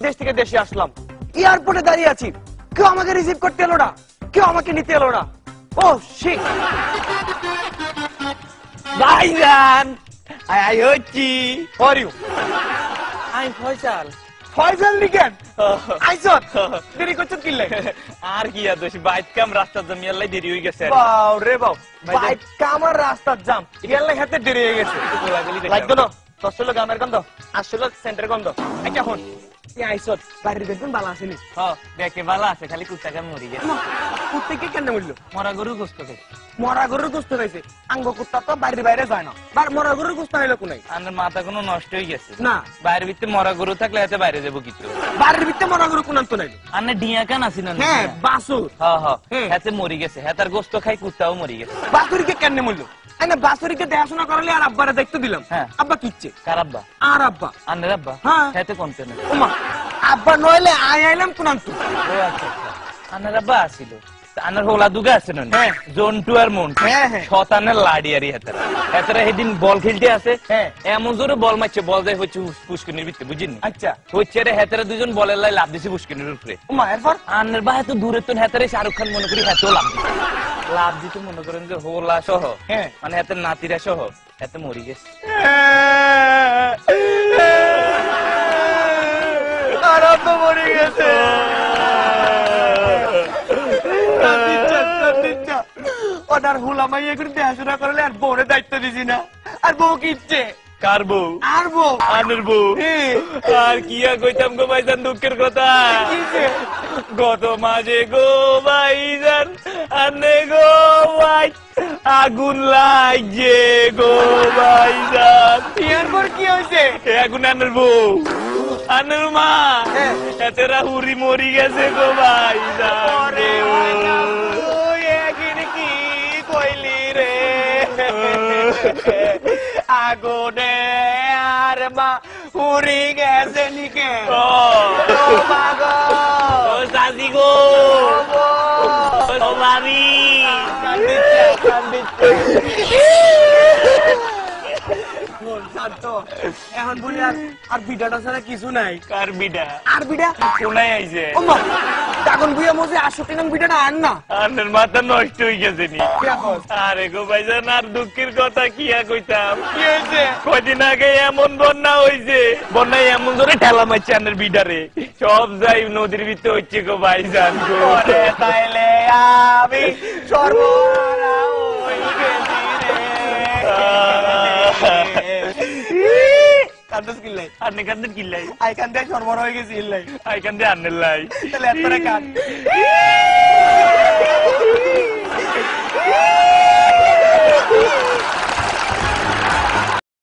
দেশ থেকে দেশে আসলাম, এয়ারপোর্টে দাঁড়িয়ে আছি, কেউ আমাকে রিসিভ করতে এলো না, কেউ আমাকে নিতে এলো না। ও শিট ভাইজান আই হচ্ছি। For you. I Faisal. Faisal লিখেন আইসত দেরি করছেন কি লাগে? আর কি দোষ, বাইক কাম রাস্তা জমিয়াল্লাই দেরি হয়ে গেছে। বাও রে বাও, বাইক কামার রাস্তার জাম ইয়ার লাগে হাতে দেরি হয়ে গেছে। লাগতো না তসলো গামের গন্ধ, আসলে সেন্টার গন্ধ। আচ্ছা হন আইসত বাড়ির বেতন বালা আসেনি? দেখে ভালো আছে, খালি কুত্তাকে মরি গেছে। কুত্তে কেন মরলো? মরা গরু গোস্ত খাই। মরা গরুর গোস্ত খাইছে, আঙ্গ কুত্তা তো বাড়ির বাইরে যায় না, মরা গরুর গোস্ত হইলো কোনাই? আমার মাথা কোনো নষ্ট হয়ে গেছে না, বাইরের ভিতরে মরা গরু থাকলে হাতে বাইরে যাবো কিছু। বাড়ির ভিতরে মরা গরু কোন তো নাই? আনে ডিয়া কান আছি না? হ্যাঁ বাসুর। হাতে মরি গেছে, হাতার গোস্ত খাই কুত্তাও মরি গেছে। বাসুরিকে কেন মরলো? আইনা বাসুরিকে দেখাশোনা করলে আর আব্বারে দেখতে দিলাম। আব্বা কিচ্ছে? কার আব্বা? আর আব্বা। আনের আব্বা? হ্যাঁ। হাতে কোনতে না? ওমা আব্বা নইলে আইলাম কোন তো? ও আচ্ছা আচ্ছা, আনের আব্বা আসিল। আনার হোলা দুগা আছে না? জন্টু আর মন্টু শতানের লাড়িয়ারি হাতারা হাতারা সেদিন বল খেলতে আছে, এমন জোরে বল মারছে, বল যায় হচ্ছে পুষ্করিণীর ভিতরে, বুঝিনি? আচ্ছা হচ্ছে রে হাতারা দুজন বলের লাই লাভ দিছে পুষ্করিণীর উপরে। এরপর আনের বা এত দূরে তো হাতারে শাহরুখ খান মনে করি হাতেও লাভ দিছে। লাভ দিতে মনে করেন যে হোলা সহ, মানে হাতের নাতিরা সহ হাতে মরি গেছে। আর আব্বা মরে গেছে। ওনার হুলামাই এখন দেখাশোনা করলে আর বউরে দায়িত্ব দিছি না, আর বউ কিচ্ছে? কার বউ? আর বউ? আনের বউ। আর কি আর কইতাম গো ভাইজান দুঃখের কথা, গত মাঝে গো ভাইজান আনে গো ভাই আগুন লাগছে গো ভাইজান। এরপর কি হয়েছে? আগুন আনের বউ আনের মা এতেরা হুরি মরি গেছে গো ভাইজান। কি কইলি রে? আগুনে আর মা উড়ি গেছে নিকে? সাজি গো ভাবি এখন বলি আর বিডাটা ছাড়া কিছু নাই। কার বিডা? আর বিডা কোনায় আইছে? তখন বুয়া মজে 68 নং বিডাটা আন না। আনের মাথা নষ্ট হয়ে গেছে নি। আরে গো ভাইজান আর দুঃখের কথা কি আর কইতাম। কি হয়েছে? কদিন আগে এমন বন্যা হয়েছে, বন্যায় এমন ধরে ঠেলা মারছে আনের বিডারে, সব যাই নদীর ভিতরে হচ্ছে গো ভাইজান গো। তাইলে আমি সর্বহারা হয়ে গেছি রে। কান্দস কিল্লাই? আনে কান্দের কিল্লাই? আই কান্দে সর্বহারা হয়ে গেছি ইল্লাই। আই কান্দে আনের লাই। তাহলে এত কান